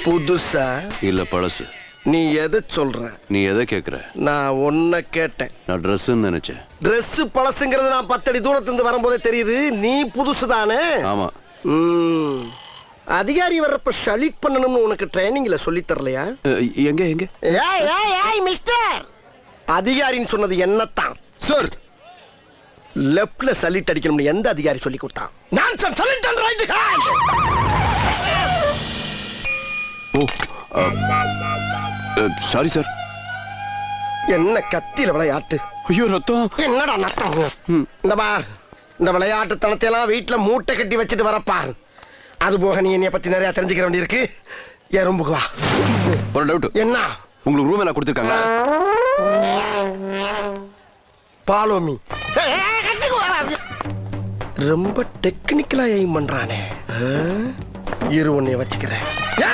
புதுசா இல்ல பழசு. நீ எதை சொல்ற? நீ எதை கேக்குற? நான் ஒன்ன கேட்டேன். நான் ட்ரெஸ்ன்னு நினைச்சேன். Dress பழசுங்கிறது நான் 10 அடி தூரத்துல இருந்து வரும்போதே தெரியுது. நீ புதுசு தானே? ஆமா. அதிகாரி வர்றப்ப ஷலிட் பண்ணணும்னு உனக்கு ட்ரைனிங்ல சொல்லி தரலையா? எங்க எங்க? ஏய் மிஸ்டர், அதிகாரின்னு சொன்னது என்னத்தான் சார். லெஃப்ட்ல சலிட் அடிக்கணும்னு எந்த அதிகாரி சொல்லி கொடுத்தான்? நான் solid and right hand. Oh sorry sir. என்ன கத்தியில விளையாட்டு? ஐயோ ரத்தம். என்னடா நத்தம்? இந்த பார், இந்த விளையாட்டு தனத்தையெல்லாம் வீட்டுல மூட்டை கட்டி வச்சுட்டு வரப்பார். அது போக நீ என்னைய பத்தி நிறைய தெரிஞ்சுக்க வேண்டியிருக்கு. எறும்புக்கு வா. ஒரு டவுட். என்ன? உங்களுக்கு ரூம் எல்லாம் கொடுத்துருக்காங்க? பாலோமி ரொம்ப டெக்னிக்கலா எய்ம் பண்றானே. இரு உன்னைய வச்சுக்கிறேன்.